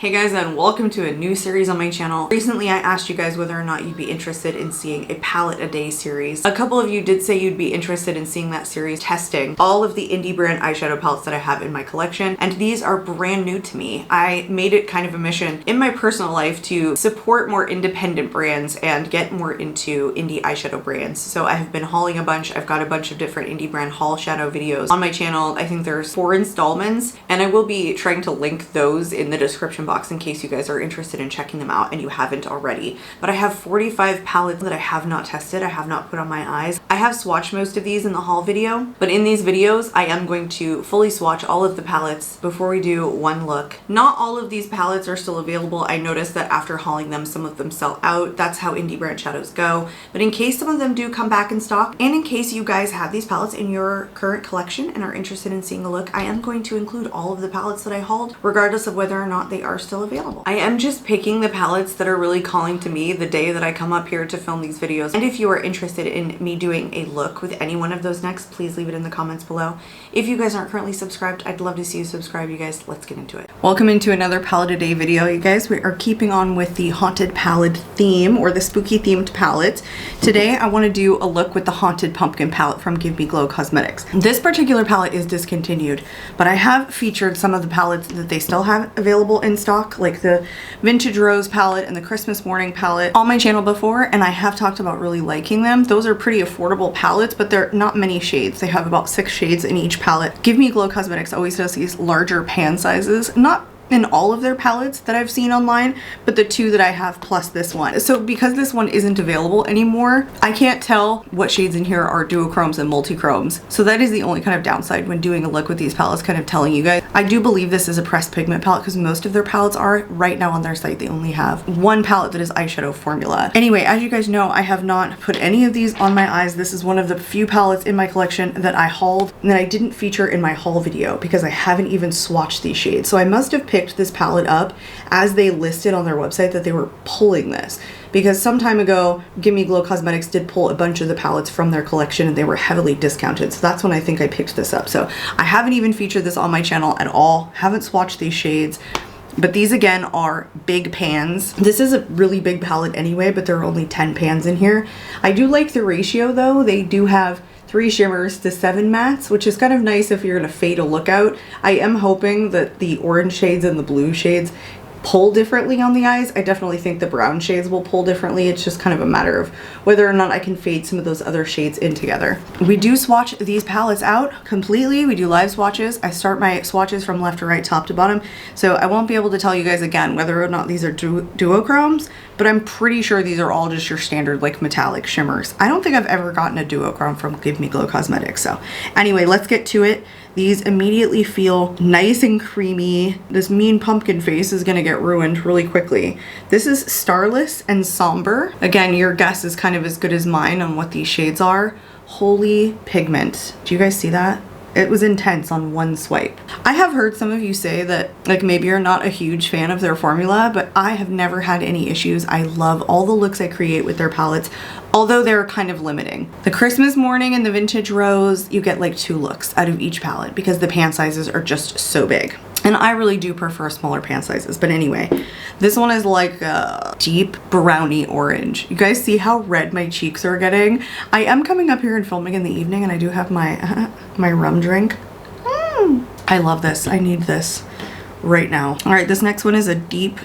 Hey guys, and welcome to a new series on my channel. Recently I asked you guys whether or not you'd be interested in seeing a palette a day series. A couple of you did say you'd be interested in seeing that series testing all of the indie brand eyeshadow palettes that I have in my collection, and these are brand new to me. I made it kind of a mission in my personal life to support more independent brands and get more into indie eyeshadow brands. So I have been hauling a bunch. I've got a bunch of different indie brand haul shadow videos on my channel. I think there's 4 installments, and I will be trying to link those in the description box in case you guys are interested in checking them out and you haven't already. But I have 45 palettes that I have not tested, I have not put on my eyes. I have swatched most of these in the haul video, but in these videos I am going to fully swatch all of the palettes before we do one look. Not all of these palettes are still available. I noticed that after hauling them, some of them sell out. That's how indie brand shadows go. But in case some of them do come back in stock, and in case you guys have these palettes in your current collection and are interested in seeing a look, I am going to include all of the palettes that I hauled, regardless of whether or not they are still available. I am just picking the palettes that are really calling to me the day that I come up here to film these videos. And if you are interested in me doing a look with any one of those next, please leave it in the comments below. If you guys aren't currently subscribed, I'd love to see you subscribe. You guys, let's get into it. Welcome into another palette a day video, you guys. We are keeping on with the haunted palette theme, or the spooky themed palette. Today I want to do a look with the haunted pumpkin palette from Give Me Glow Cosmetics. This particular palette is discontinued, but I have featured some of the palettes that they still have available in stock, like the Vintage Rose palette and the Christmas Morning palette, on my channel before, and I have talked about really liking them. Those are pretty affordable palettes, but they're not many shades. They have about 6 shades in each palette. Give Me Glow Cosmetics always does these larger pan sizes, not in all of their palettes that I've seen online, but the 2 that I have plus this one. So because this one isn't available anymore, I can't tell what shades in here are duochromes and multichromes. So that is the only kind of downside when doing a look with these palettes, kind of telling you guys. I do believe this is a pressed pigment palette because most of their palettes are. Right now on their site they only have one palette that is eyeshadow formula. Anyway, as you guys know, I have not put any of these on my eyes. This is one of the few palettes in my collection that I hauled and that I didn't feature in my haul video because I haven't even swatched these shades. So I must have picked this palette up as they listed on their website that they were pulling this, because some time ago Give Me Glow Cosmetics did pull a bunch of the palettes from their collection and they were heavily discounted. So that's when I think I picked this up. So I haven't even featured this on my channel at all, haven't swatched these shades. But these again are big pans. This is a really big palette anyway, but there are only 10 pans in here. I do like the ratio though. They do have 3 shimmers to 7 mattes, which is kind of nice if you're gonna fade a look out. I am hoping that the orange shades and the blue shades pull differently on the eyes. I definitely think the brown shades will pull differently. It's just kind of a matter of whether or not I can fade some of those other shades in together. We do swatch these palettes out completely. We do live swatches. I start my swatches from left to right, top to bottom. So I won't be able to tell you guys again whether or not these are duochromes, but I'm pretty sure these are all just your standard like metallic shimmers. I don't think I've ever gotten a duochrome from Give Me Glow Cosmetics. So anyway, let's get to it. These immediately feel nice and creamy. This mean pumpkin face is gonna get ruined really quickly. This is Starless and Somber. Again, your guess is kind of as good as mine on what these shades are. Holy pigment. Do you guys see that? It was intense on one swipe. I have heard some of you say that like maybe you're not a huge fan of their formula, but I have never had any issues. I love all the looks I create with their palettes, although they're kind of limiting. The Christmas Morning and the Vintage Rose, you get like 2 looks out of each palette because the pan sizes are just so big. And I really do prefer smaller pan sizes. But anyway, this one is like a deep brownie orange. You guys see how red my cheeks are getting? I am coming up here and filming in the evening and I do have my my rum drink. I love this. I need this right now. All right, this next one is a deep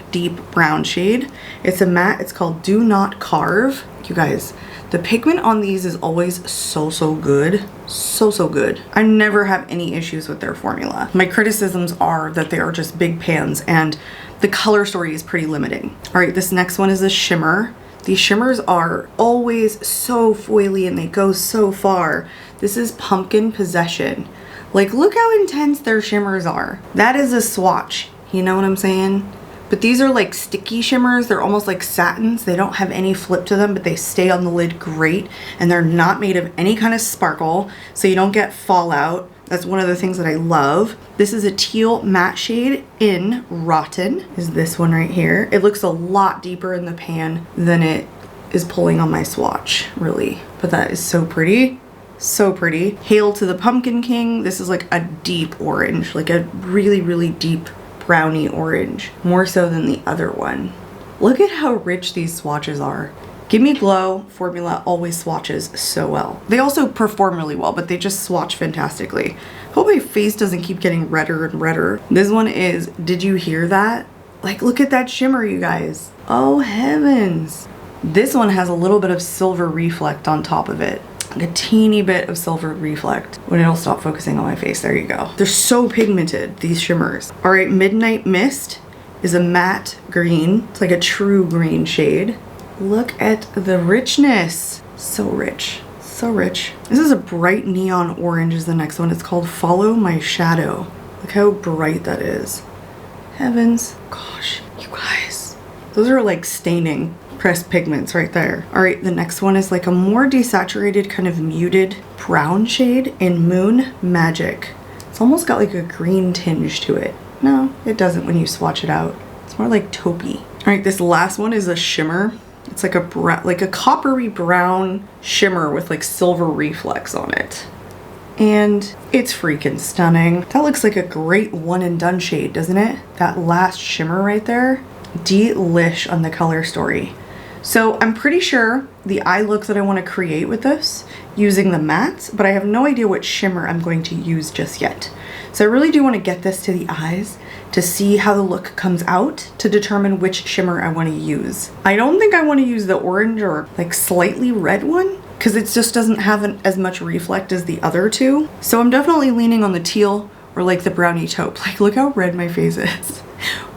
brown shade. It's a matte. It's called Do Not Carve. You guys, the pigment on these is always so good. So good. I never have any issues with their formula. My criticisms are that they are just big pans and the color story is pretty limiting. All right, this next one is a shimmer. These shimmers are always so foily and they go so far. This is Pumpkin Possession. Like, look how intense their shimmers are. That is a swatch. You know what I'm saying? But these are like sticky shimmers. They're almost like satins. They don't have any flip to them, but they stay on the lid great. And they're not made of any kind of sparkle, so you don't get fallout. That's one of the things that I love. This is a teal matte shade in Rotten, is this one right here. It looks a lot deeper in the pan than it is pulling on my swatch, really. But that is so pretty. So pretty. Hail to the Pumpkin King. This is like a deep orange, like a really deep brownie orange, more so than the other one. Look at how rich these swatches are. Give Me Glow formula always swatches so well. They also perform really well, but they just swatch fantastically. Hope my face doesn't keep getting redder and redder. This one is, did you hear that? Like, look at that shimmer, you guys. Oh heavens. This one has a little bit of silver reflect on top of it. Like a teeny bit of silver reflect. When it'll stop focusing on my face, there you go. They're so pigmented, these shimmers. All right, Midnight Mist is a matte green. It's like a true green shade. Look at the richness. So rich, so rich. This is a bright neon orange is the next one. It's called Follow My Shadow. Look how bright that is. Heavens, gosh, you guys. Those are like staining pressed pigments right there. All right, the next one is like a more desaturated kind of muted brown shade in Moon Magic. It's almost got like a green tinge to it. No, it doesn't when you swatch it out. It's more like taupey. All right, this last one is a shimmer. It's like a coppery brown shimmer with like silver reflex on it. And it's freaking stunning. That looks like a great one and done shade, doesn't it? That last shimmer right there. Delish on the color story. So I'm pretty sure the eye look that I want to create with this using the mattes, but I have no idea what shimmer I'm going to use just yet. So I really do want to get this to the eyes to see how the look comes out to determine which shimmer I want to use. I don't think I want to use the orange or like slightly red one because it just doesn't have as much reflect as the other two. So I'm definitely leaning on the teal or like the brownie taupe. Like, look how red my face is.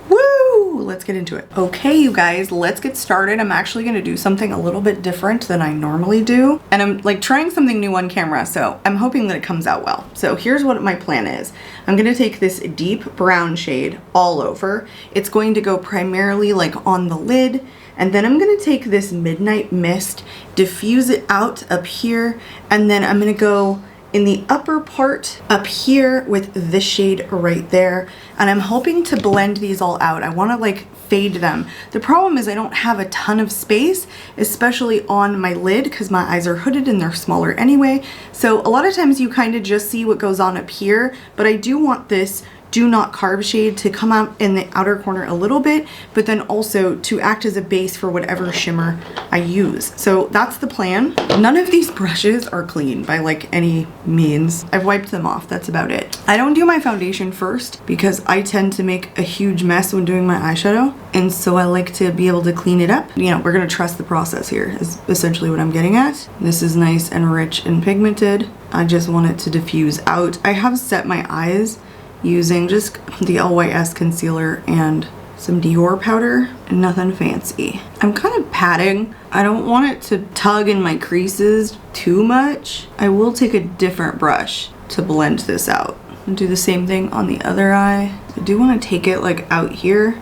Woo! Let's get into it. Okay, you guys, let's get started. I'm actually going to do something a little bit different than I normally do. And I'm like trying something new on camera, so I'm hoping that it comes out well. So here's what my plan is. I'm going to take this deep brown shade all over. It's going to go primarily like on the lid. And then I'm going to take this Midnight Mist, diffuse it out up here, and then I'm going to go in the upper part up here with this shade right there. And I'm hoping to blend these all out. I want to like fade them. The problem is I don't have a ton of space, especially on my lid because my eyes are hooded and they're smaller anyway. So a lot of times you kind of just see what goes on up here, but I do want this Do Not Carb shade to come out in the outer corner a little bit, but then also to act as a base for whatever shimmer I use. So that's the plan. None of these brushes are clean by like any means. I've wiped them off, that's about it. I don't do my foundation first because I tend to make a huge mess when doing my eyeshadow. And so I like to be able to clean it up. You know, we're gonna trust the process here is essentially what I'm getting at. This is nice and rich and pigmented. I just want it to diffuse out. I have set my eyes using just the LYS concealer and some Dior powder and nothing fancy. I'm kind of patting. I don't want it to tug in my creases too much. I will take a different brush to blend this out and do the same thing on the other eye. I do want to take it like out here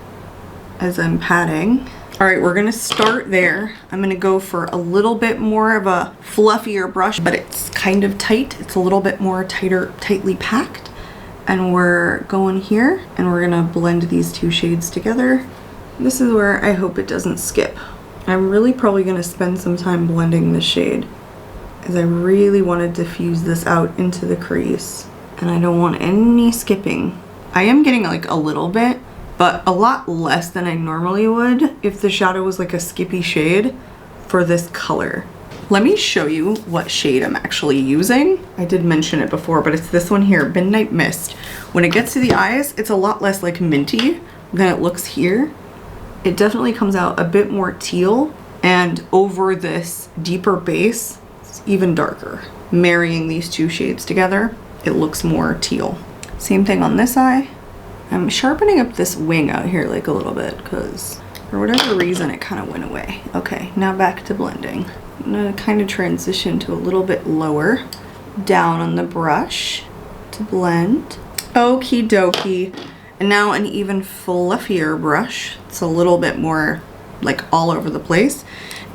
as I'm patting. All right, we're gonna start there. I'm gonna go for a little bit more of a fluffier brush, but it's kind of tight. It's a little bit more tightly packed. And we're going here and we're gonna blend these two shades together. This is where I hope it doesn't skip. I'm really probably gonna spend some time blending this shade as I really want to diffuse this out into the crease. And I don't want any skipping. I am getting like a little bit, but a lot less than I normally would if the shadow was like a skippy shade for this color. Let me show you what shade I'm actually using. I did mention it before, but it's this one here, Midnight Mist. When it gets to the eyes, it's a lot less like minty than it looks here. It definitely comes out a bit more teal, and over this deeper base, it's even darker. Marrying these two shades together, it looks more teal. Same thing on this eye. I'm sharpening up this wing out here like a little bit because for whatever reason, it kind of went away. Okay, now back to blending. I'm gonna kind of transition to a little bit lower down on the brush to blend. Okie dokie. And now an even fluffier brush. It's a little bit more like all over the place.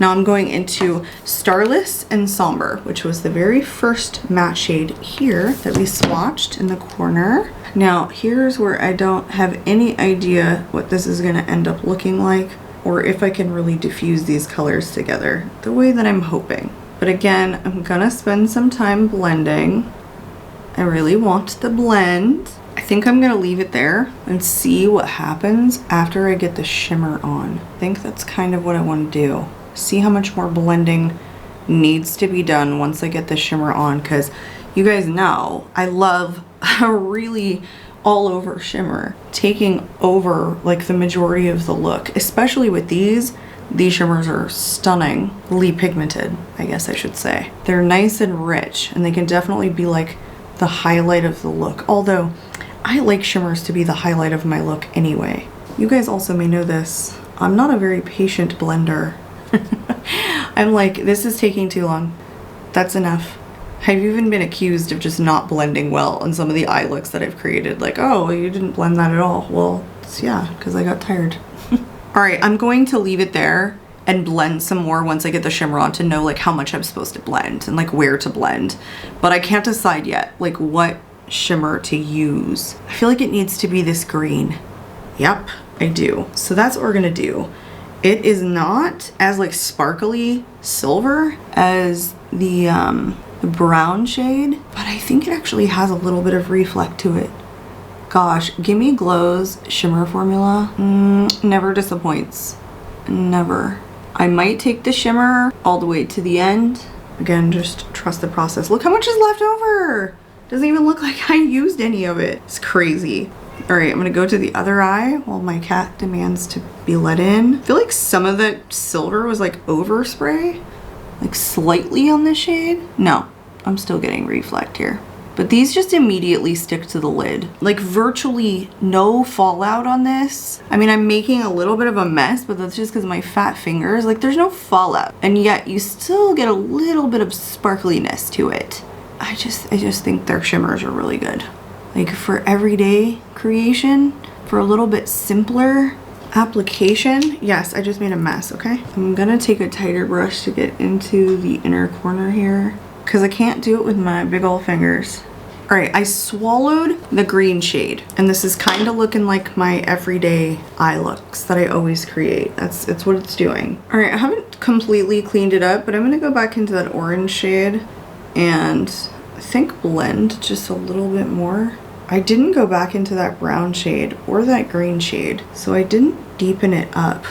Now I'm going into Starless and Somber, which was the very first matte shade here that we swatched in the corner. Now here's where I don't have any idea what this is gonna end up looking like, or if I can really diffuse these colors together the way that I'm hoping. But again, I'm gonna spend some time blending I really want the blend. I think I'm gonna leave it there and see what happens after I get the shimmer on. I think that's kind of what I want to do. See how much more blending needs to be done once I get the shimmer on, because you guys know I love a really all over shimmer taking over like the majority of the look, especially with these. These shimmers are stunningly pigmented, I guess I should say. They're nice and rich, and they can definitely be like the highlight of the look, although I like shimmers to be the highlight of my look anyway. You guys also may know this, I'm not a very patient blender. I'm like, this is taking too long. That's enough. I've even been accused of just not blending well on some of the eye looks that I've created. Like, oh, you didn't blend that at all. Well, yeah, because I got tired. All right, I'm going to leave it there and blend some more once I get the shimmer on to know like how much I'm supposed to blend and like where to blend. But I can't decide yet like what shimmer to use. I feel like it needs to be this green. Yep, I do. So that's what we're gonna do. It is not as like sparkly silver as the brown shade, but I think it actually has a little bit of reflect to it. Gosh, Gimme Glow's shimmer formula never disappoints. Never. I might take the shimmer all the way to the end. Again, just trust the process. Look how much is left over. Doesn't even look like I used any of it. It's crazy. All right, I'm gonna go to the other eye while my cat demands to be let in. I feel like some of that silver was like overspray, like slightly on this shade. No, I'm still getting reflect here. But these just immediately stick to the lid. Like virtually no fallout on this. I mean, I'm making a little bit of a mess, but that's just because of my fat fingers. Like there's no fallout. And yet you still get a little bit of sparkliness to it. I just think their shimmers are really good. Like for everyday creation, for a little bit simpler application. Yes, I just made a mess, okay? I'm gonna take a tighter brush to get into the inner corner here because I can't do it with my big old fingers. All right, I swallowed the green shade, and this is kind of looking like my everyday eye looks that I always create. It's what it's doing. All right, I haven't completely cleaned it up, but I'm gonna go back into that orange shade and I think blend just a little bit more. I didn't go back into that brown shade or that green shade, so I didn't deepen it up,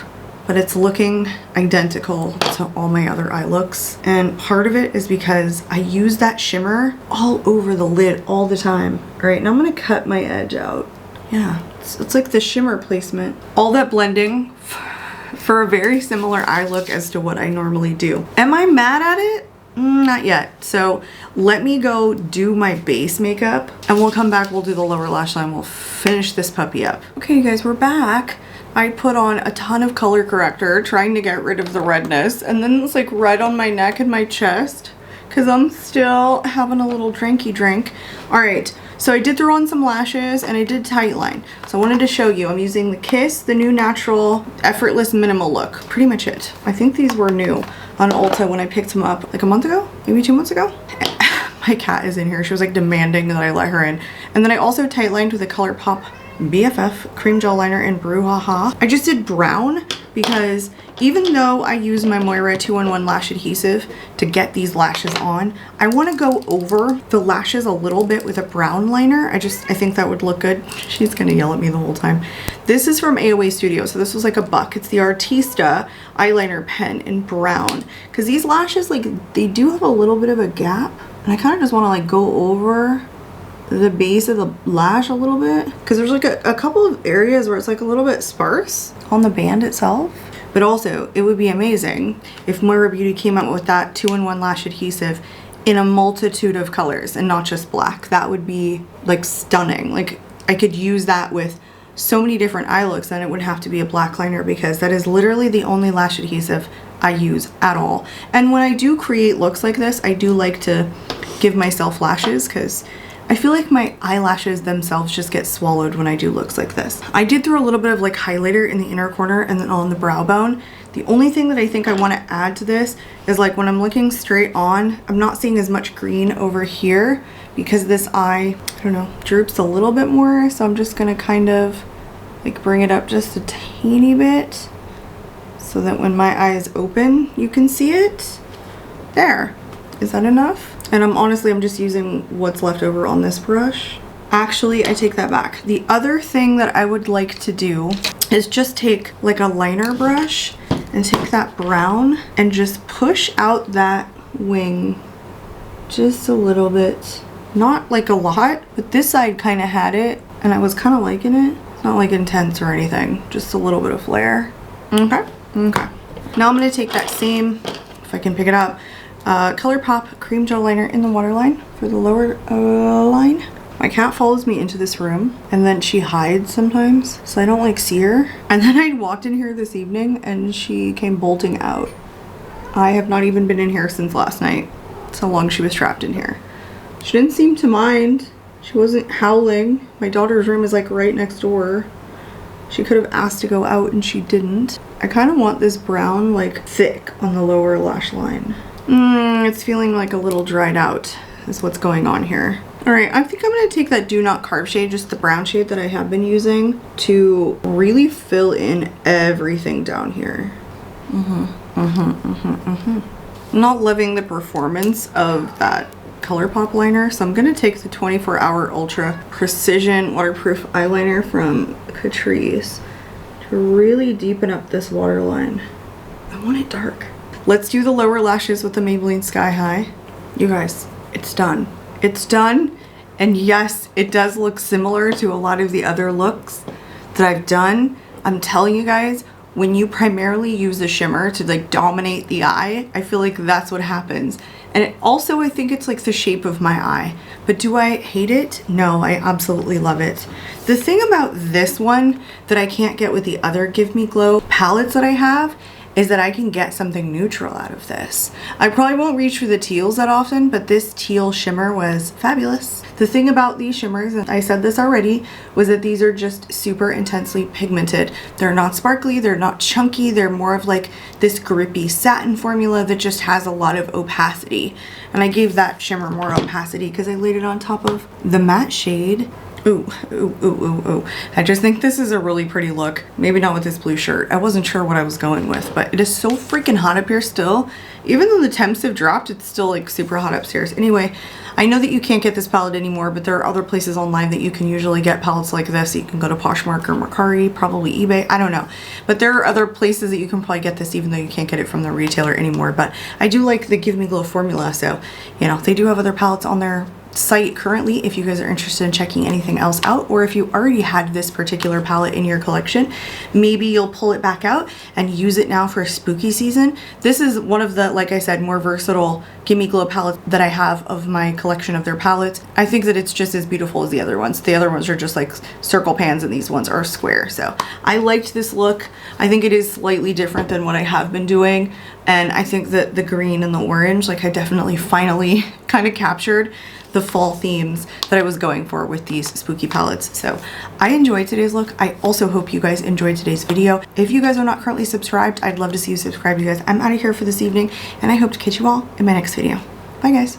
but it's looking identical to all my other eye looks. And part of it is because I use that shimmer all over the lid all the time. All right, now I'm gonna cut my edge out. Yeah, it's like the shimmer placement. All that blending for a very similar eye look as to what I normally do. Am I mad at it? Not yet. So let me go do my base makeup and we'll come back, we'll do the lower lash line, we'll finish this puppy up. Okay, you guys, we're back. I put on a ton of color corrector trying to get rid of the redness, and then it's like red on my neck and my chest because I'm still having a little drinky drink. All right, so I did throw on some lashes and I did tight line. So I wanted to show you, I'm using the Kiss, the new natural effortless minimal look. Pretty much it. I think these were new on Ulta when I picked them up like a month ago, maybe 2 months ago. My cat is in here. She was like demanding that I let her in. And then I also tight lined with a ColourPop BFF cream gel liner in Brouhaha. I just did brown because even though I use my Moira 2-in-1 lash adhesive to get these lashes on, I want to go over the lashes a little bit with a brown liner. I think that would look good. She's gonna yell at me the whole time. This is from AOA Studio, so this was like $1. It's the Artista eyeliner pen in brown. Because these lashes, like, they do have a little bit of a gap, and I kind of just want to like go over the base of the lash a little bit, because there's like a couple of areas where it's like a little bit sparse on the band itself. But also, it would be amazing if Moira Beauty came out with that 2-in-1 lash adhesive in a multitude of colors and not just black. That would be like stunning. Like I could use that with so many different eye looks, and it wouldn't have to be a black liner, because that is literally the only lash adhesive I use at all. And when I do create looks like this, I do like to give myself lashes, because I feel like my eyelashes themselves just get swallowed when I do looks like this. I did throw a little bit of like highlighter in the inner corner and then on the brow bone. The only thing that I think I want to add to this is like when I'm looking straight on, I'm not seeing as much green over here because this eye, I don't know, droops a little bit more. So I'm just going to kind of like bring it up just a teeny bit so that when my eye is open, you can see it. There. Is that enough? And I'm just using what's left over on this brush. Actually, I take that back. The other thing that I would like to do is just take like a liner brush and take that brown and just push out that wing just a little bit. Not like a lot, but this side kind of had it and I was kind of liking it. It's not like intense or anything, just a little bit of flare. Okay, okay. Now I'm gonna take that same, if I can pick it up, ColourPop cream gel liner in the waterline for the lower line. My cat follows me into this room and then she hides sometimes, so I don't like see her. And then I walked in here this evening and she came bolting out. I have not even been in here since last night. That's how long she was trapped in here. She didn't seem to mind. She wasn't howling. My daughter's room is like right next door. She could have asked to go out and she didn't. I kind of want this brown like thick on the lower lash line. It's feeling like a little dried out is what's going on here. All right, I think I'm gonna take that Do Not Carve shade, just the brown shade that I have been using, to really fill in everything down here. I'm not loving the performance of that ColourPop liner, so I'm gonna take the 24 Hour Ultra Precision Waterproof Eyeliner from Catrice to really deepen up this waterline. I want it dark. Let's do the lower lashes with the Maybelline Sky High. You guys, it's done. It's done, and yes, it does look similar to a lot of the other looks that I've done. I'm telling you guys, when you primarily use a shimmer to like dominate the eye, I feel like that's what happens. And it also, I think it's like the shape of my eye. But do I hate it? No, I absolutely love it. The thing about this one that I can't get with the other Give Me Glow palettes that I have is that I can get something neutral out of this. I probably won't reach for the teals that often, but this teal shimmer was fabulous. The thing about these shimmers, and I said this already, was that these are just super intensely pigmented. They're not sparkly, they're not chunky, they're more of like this grippy satin formula that just has a lot of opacity. And I gave that shimmer more opacity because I laid it on top of the matte shade. Ooh, ooh, ooh, ooh, ooh. I just think this is a really pretty look. Maybe not with this blue shirt. I wasn't sure what I was going with, but it is so freaking hot up here still. Even though the temps have dropped, it's still like super hot upstairs. Anyway, I know that you can't get this palette anymore, but there are other places online that you can usually get palettes like this. You can go to Poshmark or Mercari, probably eBay, I don't know. But there are other places that you can probably get this even though you can't get it from the retailer anymore. But I do like the Give Me Glow formula, so, you know, they do have other palettes on their site currently if you guys are interested in checking anything else out, or if you already had this particular palette in your collection, maybe you'll pull it back out and use it now for spooky season. This is one of the, like I said, more versatile Give Me Glow palettes that I have of my collection of their palettes. I think that it's just as beautiful as the other ones. The other ones are just like circle pans and these ones are square. So I liked this look. I think it is slightly different than what I have been doing. And I think that the green and the orange, like I definitely finally kind of captured the fall themes that I was going for with these spooky palettes. So I enjoyed today's look. I also hope you guys enjoyed today's video. If you guys are not currently subscribed, I'd love to see you subscribe, you guys. I'm out of here for this evening, and I hope to catch you all in my next video. Bye guys.